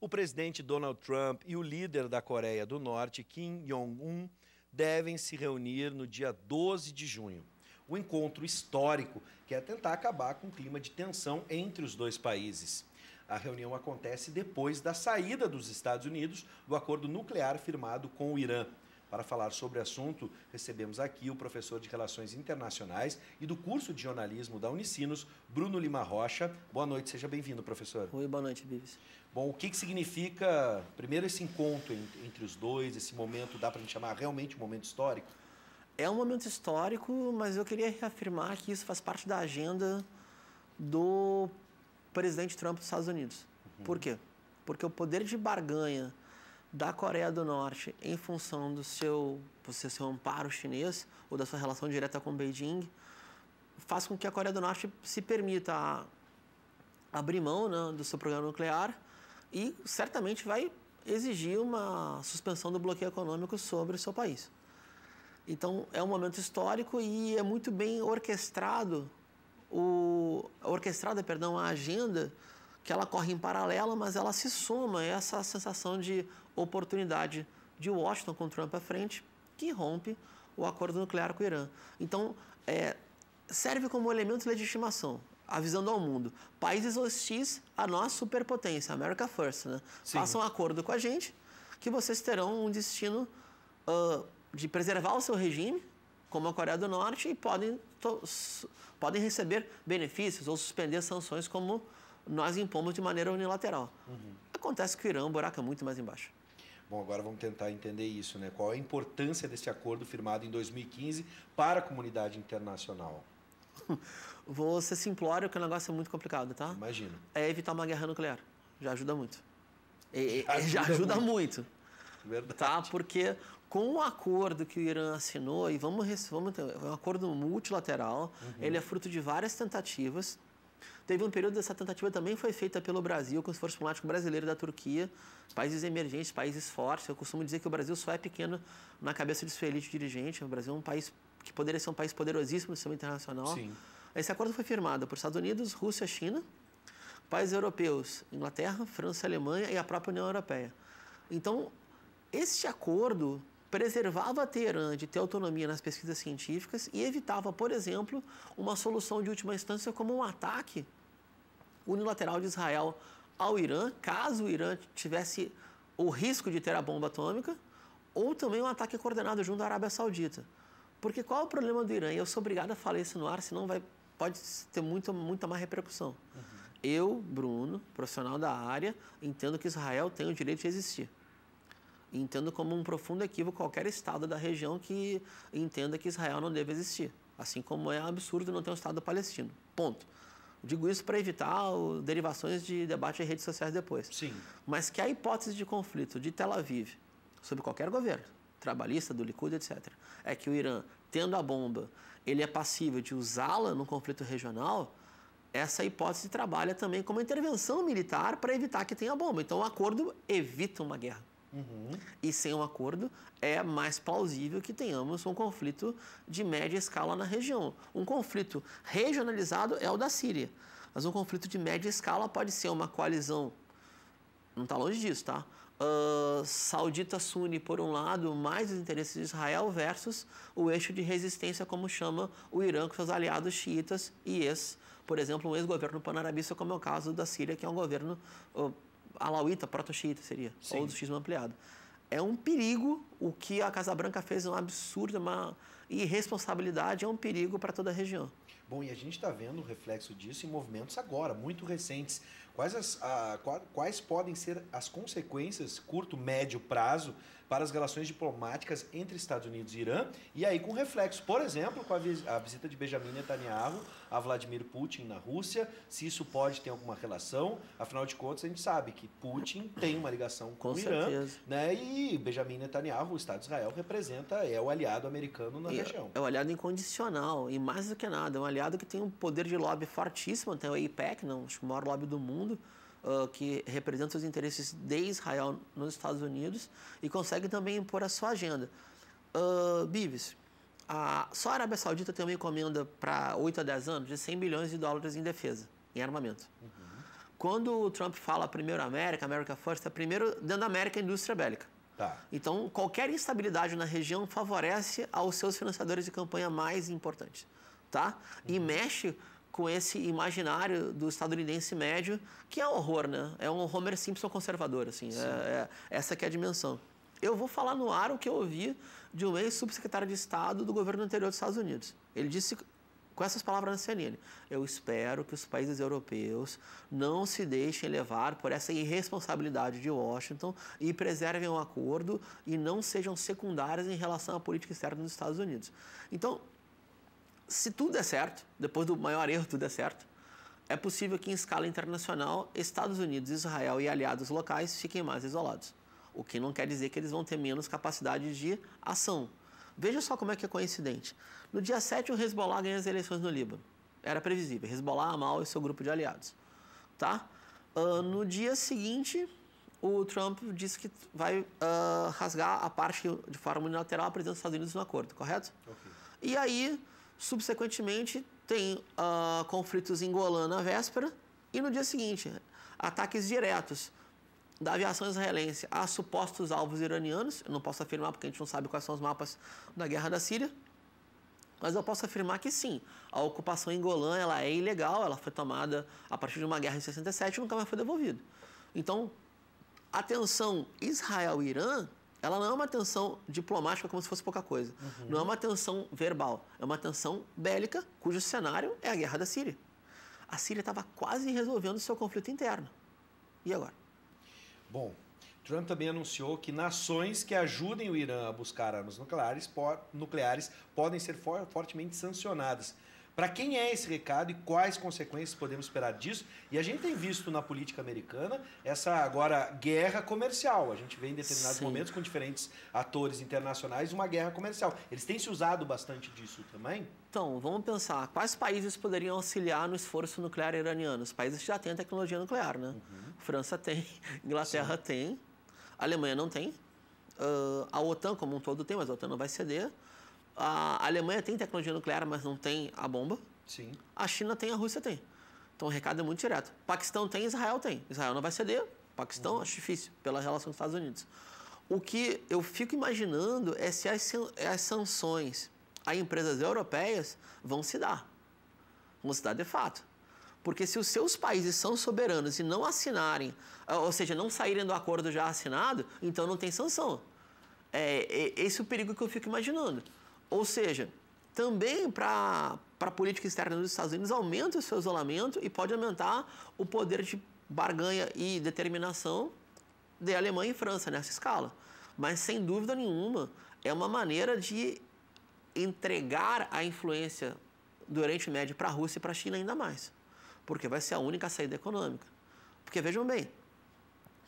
presidente Donald Trump e o líder da Coreia do Norte, Kim Jong-un, devem se reunir no dia 12 de junho. O encontro histórico que é tentar acabar com o clima de tensão entre os dois países. A reunião acontece depois da saída dos Estados Unidos do acordo nuclear firmado com o Irã. Para falar sobre o assunto, recebemos aqui o professor de Relações Internacionais e do curso de jornalismo da Unicinos, Bruno Lima Rocha. Boa noite, seja bem-vindo, professor. Oi, boa noite, Bives. Bom, o que significa, primeiro, esse encontro entre os dois, esse momento, dá para a gente chamar realmente um momento histórico? É um momento histórico, mas eu queria reafirmar que isso faz parte da agenda do presidente Trump dos Estados Unidos. Por quê? Porque o poder de barganha da Coreia do Norte em função do seu amparo chinês ou da sua relação direta com Beijing faz com que a Coreia do Norte se permita abrir mão, né, do seu programa nuclear e certamente vai exigir uma suspensão do bloqueio econômico sobre o seu país. Então, é um momento histórico e é muito bem orquestrada a agenda, que ela corre em paralelo, mas ela se soma a essa sensação de oportunidade de Washington com Trump à frente, que rompe o acordo nuclear com o Irã. Então, serve como elemento de legitimação, avisando ao mundo, países hostis à nossa superpotência, America First, né? Façam um acordo com a gente, que vocês terão um destino de preservar o seu regime, como a Coreia do Norte, e podem receber benefícios ou suspender sanções como nós impomos de maneira unilateral. Acontece que o Irã, o buraco é muito mais embaixo. Bom, agora vamos tentar entender isso, né? Qual a importância desse acordo firmado em 2015 para a comunidade internacional? Vou ser simplório, que o negócio é muito complicado, tá? Imagino. É evitar uma guerra nuclear. Já ajuda muito. Já ajuda muito. Verdade. Tá? Porque com o acordo que o Irã assinou, e vamos ter um acordo multilateral, ele é fruto de várias tentativas. Teve um período dessa tentativa também foi feita pelo Brasil, com o esforço diplomático brasileiro e da Turquia, países emergentes, países fortes. Eu costumo dizer que o Brasil só é pequeno na cabeça de sua elite dirigente. O Brasil é um país que poderia ser um país poderosíssimo no sistema internacional. Sim. Esse acordo foi firmado por Estados Unidos, Rússia, China, países europeus, Inglaterra, França, Alemanha e a própria União Europeia. Então, este acordo preservava Teherã de ter autonomia nas pesquisas científicas e evitava, por exemplo, uma solução de última instância como um ataque unilateral de Israel ao Irã, caso o Irã tivesse o risco de ter a bomba atômica, ou também um ataque coordenado junto à Arábia Saudita. Porque qual é o problema do Irã? E eu sou obrigado a falar isso no ar, senão pode ter muita má repercussão. Eu, Bruno, profissional da área, entendo que Israel tem o direito de existir. E entendo como um profundo equívoco qualquer Estado da região que entenda que Israel não deve existir. Assim como é absurdo não ter um Estado palestino. Ponto. Digo isso para evitar derivações de debate em redes sociais depois. Sim. Mas que a hipótese de conflito de Tel Aviv, sobre qualquer governo, trabalhista, do Likud, etc., é que o Irã, tendo a bomba, ele é passível de usá-la num conflito regional, essa hipótese trabalha também como intervenção militar para evitar que tenha bomba. Então, o acordo evita uma guerra. E sem um acordo, é mais plausível que tenhamos um conflito de média escala na região. Um conflito regionalizado é o da Síria, mas um conflito de média escala pode ser uma coalizão, não está longe disso, tá? Saudita-Suni, por um lado, mais os interesses de Israel versus o eixo de resistência, como chama o Irã, com seus aliados xiitas e por exemplo, um ex-governo panarabista, como é o caso da Síria, que é um governo alauíta, proto-xiita seria, Sim. ou do xismo ampliado. É um perigo, o que a Casa Branca fez é um absurdo, uma irresponsabilidade, é um perigo para toda a região. Bom, e a gente está vendo o reflexo disso em movimentos agora, muito recentes. Quais podem ser as consequências, curto, médio prazo, para as relações diplomáticas entre Estados Unidos e Irã? E aí com reflexo, por exemplo, com a visita de Benjamin Netanyahu a Vladimir Putin na Rússia, se isso pode ter alguma relação. Afinal de contas, a gente sabe que Putin tem uma ligação com o Irã, né? E Benjamin Netanyahu, o Estado de Israel, é o aliado americano na região. É o aliado incondicional, e mais do que nada, é um aliado que tem um poder de lobby fortíssimo, tem o AIPAC, não, acho que o maior lobby do mundo, que representa os interesses de Israel nos Estados Unidos e consegue também impor a sua agenda. Bives, só a Arábia Saudita tem uma encomenda para 8 a 10 anos de 100 bilhões de dólares em defesa, em armamento. Quando o Trump fala primeiro América, America First, é primeiro dentro da América a indústria bélica. Tá. Então, qualquer instabilidade na região favorece aos seus financiadores de campanha mais importantes, tá? E mexe com esse imaginário do estadunidense médio, que é um horror, né? É um Homer Simpson conservador, assim. Essa que é a dimensão. Eu vou falar no ar o que eu ouvi de um ex-subsecretário de Estado do governo anterior dos Estados Unidos. Ele disse com essas palavras na CNN: eu espero que os países europeus não se deixem levar por essa irresponsabilidade de Washington e preservem um acordo e não sejam secundários em relação à política externa dos Estados Unidos. Então, se tudo der certo, depois do maior erro tudo der certo, é possível que em escala internacional, Estados Unidos, Israel e aliados locais fiquem mais isolados. O que não quer dizer que eles vão ter menos capacidade de ação. Veja só como é que é coincidente. No dia 7, o Hezbollah ganha as eleições no Líbano. Era previsível. Hezbollah, Amal e seu grupo de aliados. Tá? No dia seguinte, o Trump disse que vai rasgar a parte de forma unilateral a presença dos Estados Unidos no acordo, correto? Okay. E aí, subsequentemente, tem conflitos em Golã na véspera e no dia seguinte, ataques diretos da aviação israelense a supostos alvos iranianos. Eu não posso afirmar porque a gente não sabe quais são os mapas da guerra da Síria, mas eu posso afirmar que sim, a ocupação em Golã ela é ilegal, ela foi tomada a partir de uma guerra em 67 e nunca mais foi devolvida. Então, a tensão Israel-Irã, ela não é uma tensão diplomática como se fosse pouca coisa. Não é uma tensão verbal, é uma tensão bélica cujo cenário é a guerra da Síria. A Síria estava quase resolvendo o seu conflito interno. E agora? Bom, Trump também anunciou que nações que ajudem o Irã a buscar armas nucleares podem ser fortemente sancionadas. Para quem é esse recado e quais consequências podemos esperar disso? E a gente tem visto na política americana essa agora guerra comercial. A gente vê em determinados momentos com diferentes atores internacionais uma guerra comercial. Eles têm se usado bastante disso também? Então, vamos pensar. Quais países poderiam auxiliar no esforço nuclear iraniano? Os países que já têm tecnologia nuclear, né? França tem, Inglaterra tem, a Alemanha não tem, a OTAN como um todo tem, mas a OTAN não vai ceder. A Alemanha tem tecnologia nuclear, mas não tem a bomba. Sim. A China tem, a Rússia tem. Então o recado é muito direto. Paquistão tem, Israel tem. Israel não vai ceder. Paquistão, acho difícil, pela relação com os Estados Unidos. O que eu fico imaginando é se as sanções a empresas europeias vão se dar. Vão se dar de fato. Porque se os seus países são soberanos e não assinarem, ou seja, não saírem do acordo já assinado, então não tem sanção. Esse é o perigo que eu fico imaginando. Ou seja, também para a política externa dos Estados Unidos aumenta o seu isolamento e pode aumentar o poder de barganha e determinação de Alemanha e França nessa escala. Mas, sem dúvida nenhuma, é uma maneira de entregar a influência do Oriente Médio para a Rússia e para a China ainda mais. Porque vai ser a única saída econômica. Porque, vejam bem,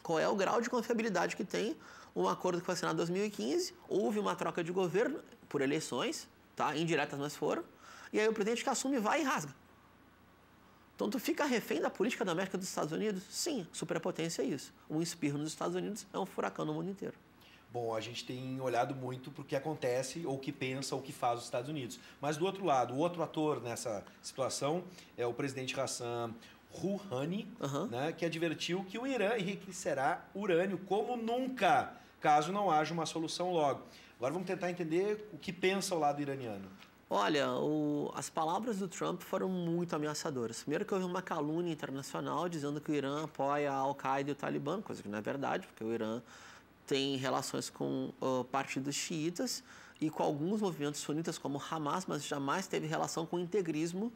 qual é o grau de confiabilidade que tem um acordo que foi assinado em 2015, houve uma troca de governo por eleições, tá? Indiretas, mas foram, e aí o presidente que assume vai e rasga. Então, tu fica refém da política da América dos Estados Unidos? Sim, superpotência é isso. Um espirro nos Estados Unidos é um furacão no mundo inteiro. Bom, a gente tem olhado muito para o que acontece, ou o que pensa, ou o que faz os Estados Unidos. Mas, do outro lado, o outro ator nessa situação é o presidente Hassan Rouhani, né, que advertiu que o Irã enriquecerá urânio como nunca, caso não haja uma solução logo. Agora vamos tentar entender o que pensa o lado iraniano. Olha, as palavras do Trump foram muito ameaçadoras. Primeiro que houve uma calúnia internacional dizendo que o Irã apoia a Al-Qaeda e o Talibã, coisa que não é verdade, porque o Irã tem relações com partidos xiitas e com alguns movimentos sunitas como o Hamas, mas jamais teve relação com o integrismo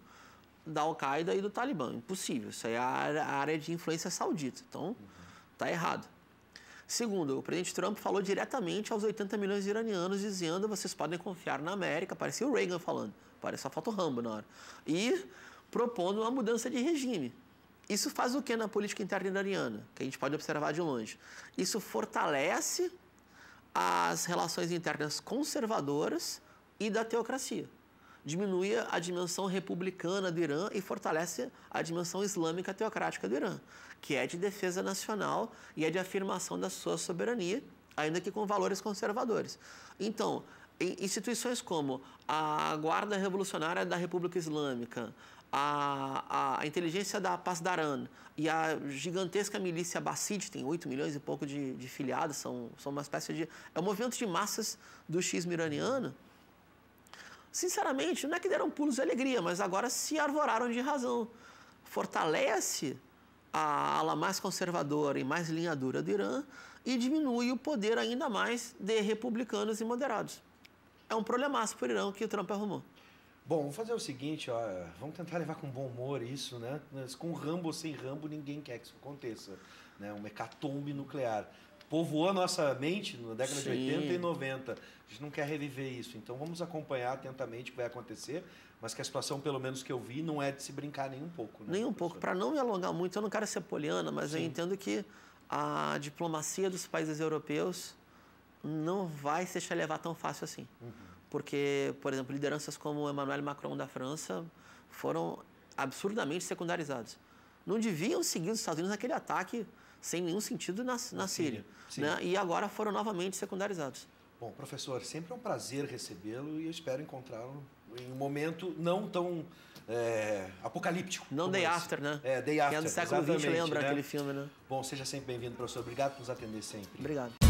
da Al-Qaeda e do Talibã. Impossível. Isso aí é a área de influência saudita. Então, está errado. Segundo, o presidente Trump falou diretamente aos 80 milhões de iranianos, dizendo: vocês podem confiar na América. Parecia o Reagan falando. Parecia a foto Rambo na hora. E propondo uma mudança de regime. Isso faz o que na política interna iraniana? Que a gente pode observar de longe. Isso fortalece as relações internas conservadoras e da teocracia. Diminui a dimensão republicana do Irã e fortalece a dimensão islâmica teocrática do Irã, que é de defesa nacional e é de afirmação da sua soberania, ainda que com valores conservadores. Então, instituições como a Guarda Revolucionária da República Islâmica, a inteligência da Pasdaran e a gigantesca milícia Abbasside, tem 8 milhões e pouco de filiados, são uma espécie de... É um movimento de massas do xismo iraniano. Sinceramente, não é que deram pulos de alegria, mas agora se arvoraram de razão. Fortalece a ala mais conservadora e mais linha dura do Irã e diminui o poder ainda mais de republicanos e moderados. É um problemaço para o Irã que o Trump arrumou. Bom, vamos fazer o seguinte, ó, vamos tentar levar com bom humor isso, né? Com Rambo ou sem Rambo, ninguém quer que isso aconteça, né? Uma hecatombe nuclear. Povoou a nossa mente na década de 80 e 90. A gente não quer reviver isso. Então vamos acompanhar atentamente o que vai acontecer, mas que a situação, pelo menos que eu vi, não é de se brincar nem um pouco. Né, nem um pouco. Para não me alongar muito, eu não quero ser poliana, mas eu entendo que a diplomacia dos países europeus não vai se deixar levar tão fácil assim. Porque, por exemplo, lideranças como Emmanuel Macron da França foram absurdamente secundarizados. Não deviam seguir os Estados Unidos naquele ataque sem nenhum sentido na Síria. Né? E agora foram novamente secundarizados. Bom, professor, sempre é um prazer recebê-lo e eu espero encontrá-lo em um momento não tão apocalíptico. Não Day After, né? Day After, que é do século XX, lembra aquele filme, né? Bom, seja sempre bem-vindo, professor. Obrigado por nos atender sempre. Obrigado.